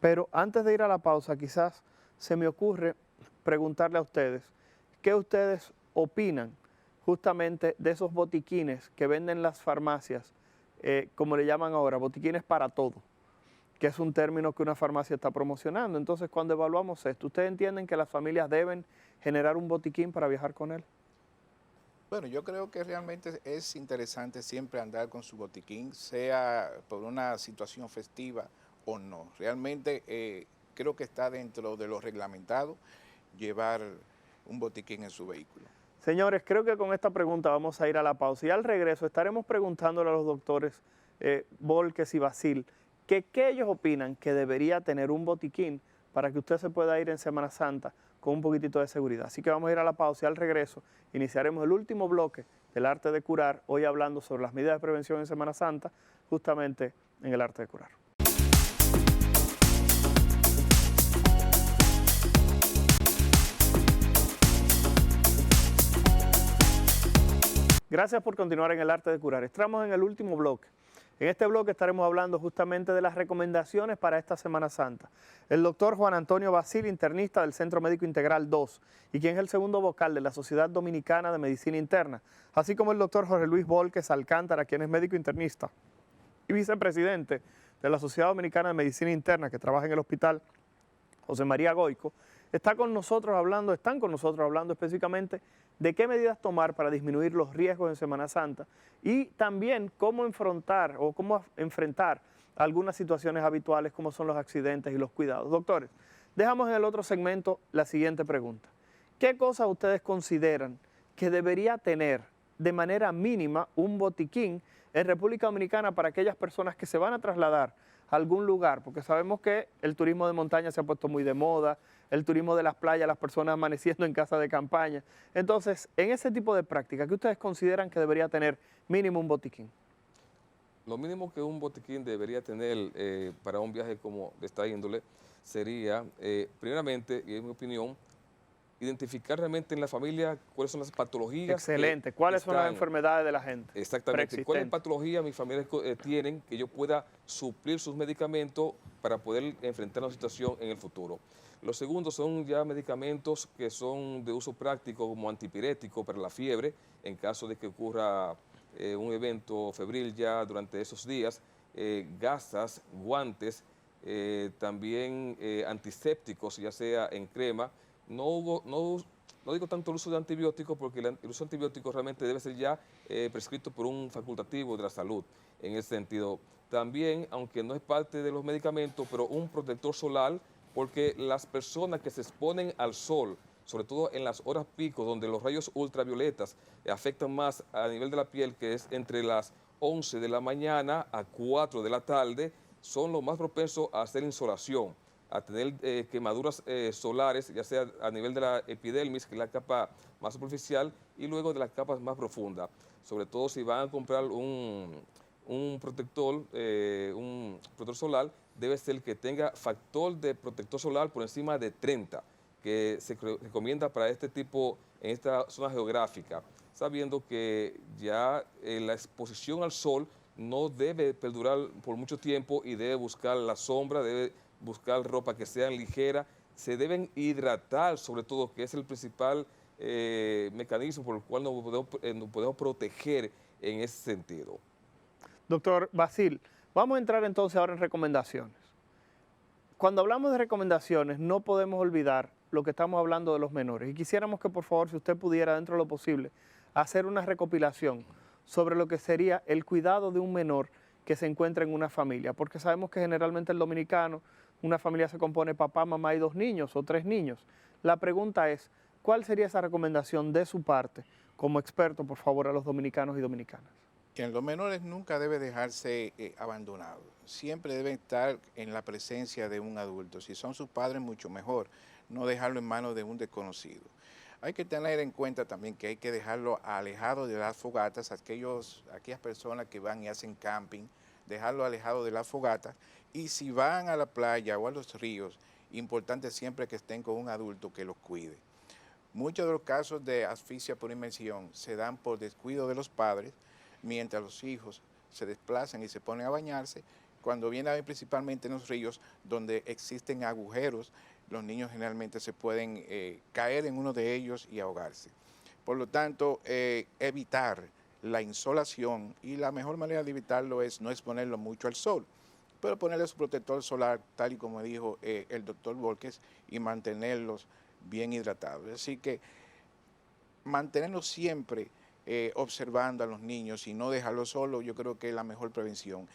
[SPEAKER 1] Pero antes de ir a la pausa, quizás se me ocurre preguntarle a ustedes, ¿qué ustedes opinan justamente de esos botiquines que venden las farmacias, como le llaman ahora, botiquines para todo, que es un término que una farmacia está promocionando? Entonces, cuando evaluamos esto, ¿ustedes entienden que las familias deben generar un botiquín para viajar con él?
[SPEAKER 2] Bueno, yo creo que realmente es interesante siempre andar con su botiquín, sea por una situación festiva o no. Realmente creo que está dentro de lo reglamentado llevar un botiquín en su vehículo.
[SPEAKER 1] Señores, creo que con esta pregunta vamos a ir a la pausa y al regreso estaremos preguntándole a los doctores Volques y Basil que qué ellos opinan que debería tener un botiquín para que usted se pueda ir en Semana Santa con un poquitito de seguridad. Así que vamos a ir a la pausa y al regreso iniciaremos el último bloque del arte de curar, hoy hablando sobre las medidas de prevención en Semana Santa, justamente en el arte de curar. Gracias por continuar en el arte de curar. Estamos en el último bloque. En este bloque estaremos hablando justamente de las recomendaciones para esta Semana Santa. El doctor Juan Antonio Basil, internista del Centro Médico Integral 2, y quien es el segundo vocal de la Sociedad Dominicana de Medicina Interna, así como el doctor Jorge Luis Volques Alcántara, quien es médico internista y vicepresidente de la Sociedad Dominicana de Medicina Interna, que trabaja en el Hospital José María Goico, están con nosotros hablando específicamente de qué medidas tomar para disminuir los riesgos en Semana Santa y también cómo enfrentar algunas situaciones habituales como son los accidentes y los cuidados. Doctores, dejamos en el otro segmento la siguiente pregunta. ¿Qué cosas ustedes consideran que debería tener de manera mínima un botiquín en República Dominicana para aquellas personas que se van a trasladar a algún lugar? Porque sabemos que el turismo de montaña se ha puesto muy de moda, el turismo de las playas, las personas amaneciendo en casa de campaña. Entonces, en ese tipo de práctica, ¿qué ustedes consideran que debería tener mínimo un botiquín?
[SPEAKER 3] Lo mínimo que un botiquín debería tener para un viaje como de esta índole sería, primeramente, y en mi opinión, identificar realmente en la familia cuáles son las patologías.
[SPEAKER 1] Excelente. ¿Cuáles son las enfermedades de la gente?
[SPEAKER 3] Exactamente. ¿Cuáles patologías mis familiares tienen que yo pueda suplir sus medicamentos para poder enfrentar una situación en el futuro? Lo segundo son ya medicamentos que son de uso práctico como antipirético para la fiebre, en caso de que ocurra un evento febril ya durante esos días, gasas, guantes, también antisépticos, ya sea en crema. No digo tanto el uso de antibióticos porque el uso de antibióticos realmente debe ser ya prescrito por un facultativo de la salud en ese sentido. También, aunque no es parte de los medicamentos, pero un protector solar, porque las personas que se exponen al sol, sobre todo en las horas pico, donde los rayos ultravioletas afectan más a nivel de la piel, que es entre las 11 de la mañana a 4 de la tarde, son los más propensos a hacer insolación, a tener quemaduras solares, ya sea a nivel de la epidermis, que es la capa más superficial, y luego de las capas más profundas. Sobre todo si van a comprar un protector solar, debe ser el que tenga factor de protector solar por encima de 30, que se recomienda para este tipo, en esta zona geográfica, sabiendo que ya la exposición al sol no debe perdurar por mucho tiempo y debe buscar la sombra, debe buscar ropa que sea ligera, se deben hidratar sobre todo, que es el principal mecanismo por el cual nos podemos proteger en ese sentido.
[SPEAKER 1] Doctor Basil, vamos a entrar entonces ahora en recomendaciones. Cuando hablamos de recomendaciones no podemos olvidar lo que estamos hablando de los menores y quisiéramos que por favor, si usted pudiera dentro de lo posible, hacer una recopilación sobre lo que sería el cuidado de un menor que se encuentra en una familia, porque sabemos que generalmente el dominicano, una familia se compone de papá, mamá y 2 niños o 3 niños. La pregunta es, ¿cuál sería esa recomendación de su parte como experto, por favor, a los dominicanos y dominicanas?
[SPEAKER 2] Que los menores nunca deben dejarse abandonados, siempre deben estar en la presencia de un adulto. Si son sus padres, mucho mejor, no dejarlo en manos de un desconocido. Hay que tener en cuenta también que hay que dejarlo alejado de las fogatas, aquellas personas que van y hacen camping, dejarlo alejado de las fogatas, y si van a la playa o a los ríos, importante siempre que estén con un adulto que los cuide. Muchos de los casos de asfixia por inmersión se dan por descuido de los padres, mientras los hijos se desplazan y se ponen a bañarse. Cuando viene a ver principalmente en los ríos donde existen agujeros, los niños generalmente se pueden caer en uno de ellos y ahogarse. Por lo tanto, evitar la insolación, y la mejor manera de evitarlo es no exponerlo mucho al sol, pero ponerle su protector solar, tal y como dijo el doctor Volques, y mantenerlos bien hidratados. Así que mantenerlos siempre observando a los niños y no dejarlos solos, yo creo que es la mejor prevención.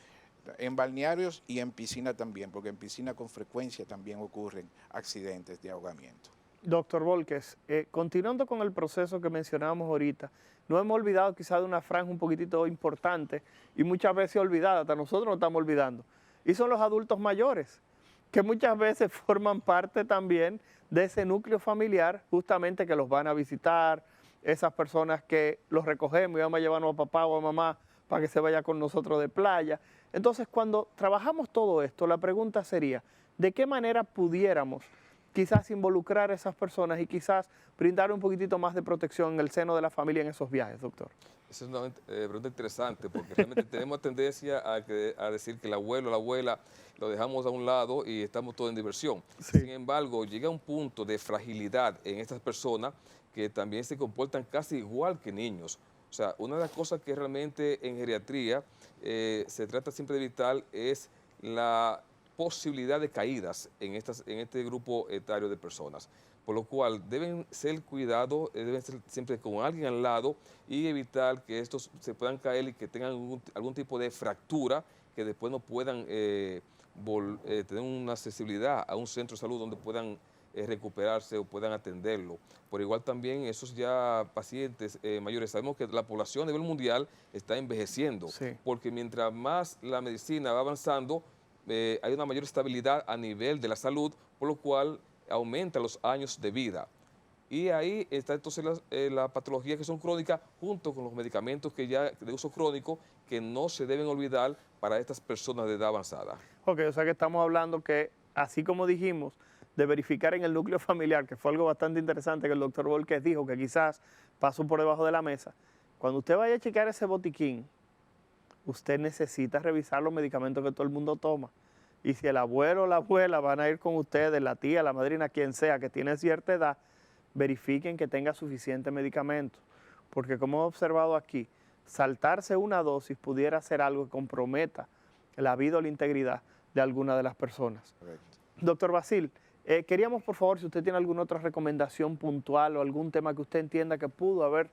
[SPEAKER 2] En balnearios y en piscina también, porque en piscina con frecuencia también ocurren accidentes de ahogamiento.
[SPEAKER 1] Doctor Volques, continuando con el proceso que mencionábamos ahorita, no hemos olvidado quizás de una franja un poquitito importante y muchas veces olvidada, hasta nosotros nos estamos olvidando, y son los adultos mayores, que muchas veces forman parte también de ese núcleo familiar, justamente que los van a visitar, esas personas que los recogemos y vamos a llevarnos a papá o a mamá para que se vaya con nosotros de playa. Entonces, cuando trabajamos todo esto, la pregunta sería, ¿de qué manera pudiéramos quizás involucrar a esas personas y quizás brindar un poquitito más de protección en el seno de la familia en esos viajes, doctor?
[SPEAKER 3] Esa es una pregunta interesante, porque realmente tenemos tendencia a decir que el abuelo o la abuela lo dejamos a un lado y estamos todos en diversión.
[SPEAKER 1] Sí.
[SPEAKER 3] Sin embargo, llega un punto de fragilidad en estas personas que también se comportan casi igual que niños. O sea, una de las cosas que realmente en geriatría se trata siempre de evitar es la posibilidad de caídas en este grupo etario de personas, por lo cual deben ser cuidados, deben ser siempre con alguien al lado y evitar que estos se puedan caer y que tengan algún tipo de fractura que después no puedan tener una accesibilidad a un centro de salud donde puedan recuperarse o puedan atenderlo. Por igual también esos ya pacientes mayores, sabemos que la población a nivel mundial está envejeciendo,
[SPEAKER 1] Sí.
[SPEAKER 3] porque mientras más la medicina va avanzando, hay una mayor estabilidad a nivel de la salud, por lo cual aumenta los años de vida. Y ahí está entonces las patologías que son crónicas junto con los medicamentos que ya de uso crónico que no se deben olvidar para estas personas de edad avanzada.
[SPEAKER 1] Ok, o sea que estamos hablando que, así como dijimos, de verificar en el núcleo familiar, que fue algo bastante interesante que el doctor Volques dijo, que quizás pasó por debajo de la mesa. Cuando usted vaya a chequear ese botiquín, usted necesita revisar los medicamentos que todo el mundo toma. Y si el abuelo o la abuela van a ir con ustedes, la tía, la madrina, quien sea, que tiene cierta edad, verifiquen que tenga suficiente medicamento. Porque como he observado aquí, saltarse una dosis pudiera ser algo que comprometa la vida o la integridad de alguna de las personas.
[SPEAKER 2] Correcto.
[SPEAKER 1] Doctor Basil, queríamos por favor, si usted tiene alguna otra recomendación puntual o algún tema que usted entienda que pudo haber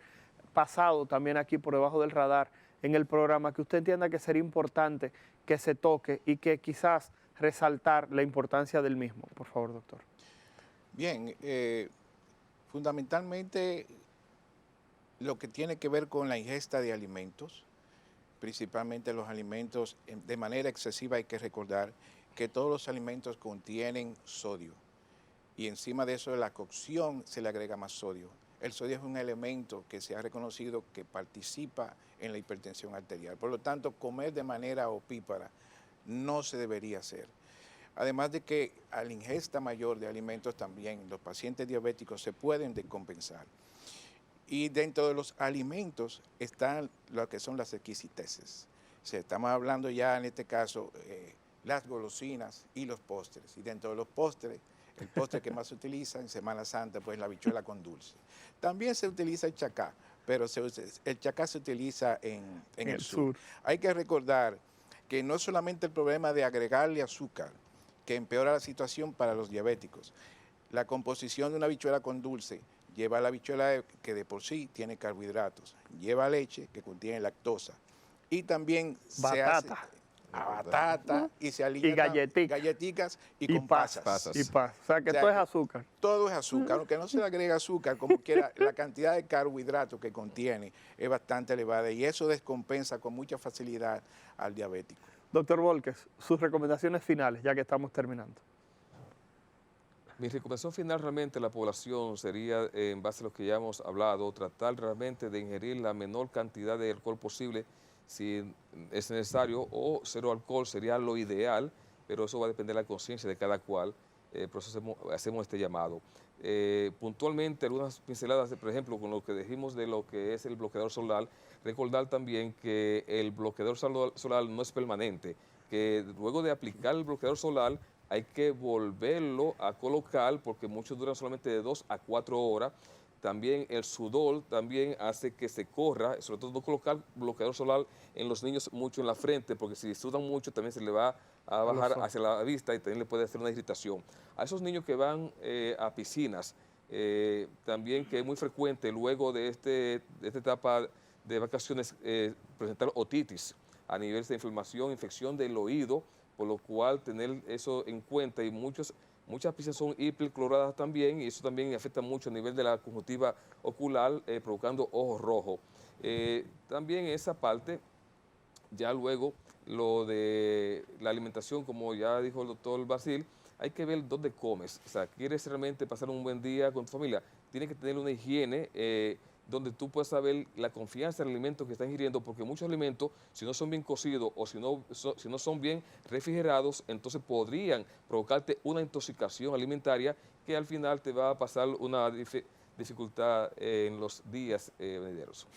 [SPEAKER 1] pasado también aquí por debajo del radar en el programa, que usted entienda que sería importante que se toque y que quizás resaltar la importancia del mismo. Por favor, doctor.
[SPEAKER 2] Bien, fundamentalmente lo que tiene que ver con la ingesta de alimentos, principalmente los alimentos de manera excesiva, hay que recordar que todos los alimentos contienen sodio y encima de eso de la cocción se le agrega más sodio. El sodio es un elemento que se ha reconocido que participa en la hipertensión arterial. Por lo tanto, comer de manera opípara no se debería hacer. Además de que a la ingesta mayor de alimentos también los pacientes diabéticos se pueden descompensar. Y dentro de los alimentos están lo que son las exquisiteces. O sea, estamos hablando ya en este caso las golosinas y los postres. Y dentro de los postres, el postre que más se utiliza en Semana Santa, pues la habichuela con dulce. También se utiliza el chacá, pero el chacá se utiliza en el sur. Hay que recordar que no solamente el problema de agregarle azúcar, que empeora la situación para los diabéticos. La composición de una habichuela con dulce lleva la habichuela que de por sí tiene carbohidratos, lleva leche que contiene lactosa y también
[SPEAKER 1] batata.
[SPEAKER 2] Se hace batata y se alimenta galletitas y con pasas.
[SPEAKER 1] Y pasas. O sea que todo es azúcar.
[SPEAKER 2] Todo es azúcar, aunque no se le agrega azúcar, como quiera, la cantidad de carbohidratos que contiene es bastante elevada y eso descompensa con mucha facilidad al diabético.
[SPEAKER 1] Doctor Volques, sus recomendaciones finales, ya que estamos terminando.
[SPEAKER 3] Mi recomendación final realmente a la población sería, en base a lo que ya hemos hablado, tratar realmente de ingerir la menor cantidad de alcohol posible si es necesario, o cero alcohol sería lo ideal, pero eso va a depender de la conciencia de cada cual. Por eso hacemos este llamado. Puntualmente, algunas pinceladas, por ejemplo, con lo que dijimos de lo que es el bloqueador solar, recordar también que el bloqueador solar no es permanente, que luego de aplicar el bloqueador solar hay que volverlo a colocar porque muchos duran solamente de 2 a 4 horas. También el sudor también hace que se corra, sobre todo no colocar bloqueador solar en los niños mucho en la frente, porque si sudan mucho también se le va a bajar hacia la vista y también le puede hacer una irritación. A esos niños que van a piscinas, también que es muy frecuente luego de esta etapa de vacaciones presentar otitis a nivel de inflamación, infección del oído, por lo cual tener eso en cuenta y muchas piscinas son hipercloradas también y eso también afecta mucho a nivel de la conjuntiva ocular, provocando ojos rojos. También esa parte, ya luego lo de la alimentación, como ya dijo el doctor Basil, hay que ver dónde comes. O sea, quieres realmente pasar un buen día con tu familia, tienes que tener una higiene donde tú puedas saber la confianza del alimento que estás ingiriendo, porque muchos alimentos, si no son bien cocidos o si no son bien refrigerados, entonces podrían provocarte una intoxicación alimentaria que al final te va a pasar una dificultad en los días venideros.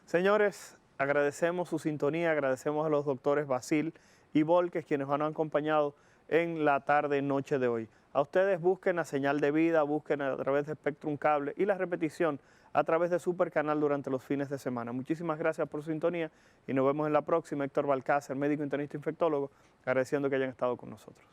[SPEAKER 1] Señores, agradecemos su sintonía, agradecemos a los doctores Basil y Volques, quienes nos han acompañado en la tarde-noche de hoy. A ustedes busquen la señal de vida, busquen a través de Spectrum Cable y la repetición a través de Super Canal durante los fines de semana. Muchísimas gracias por su sintonía y nos vemos en la próxima. Héctor Balcácer, médico internista infectólogo, agradeciendo que hayan estado con nosotros.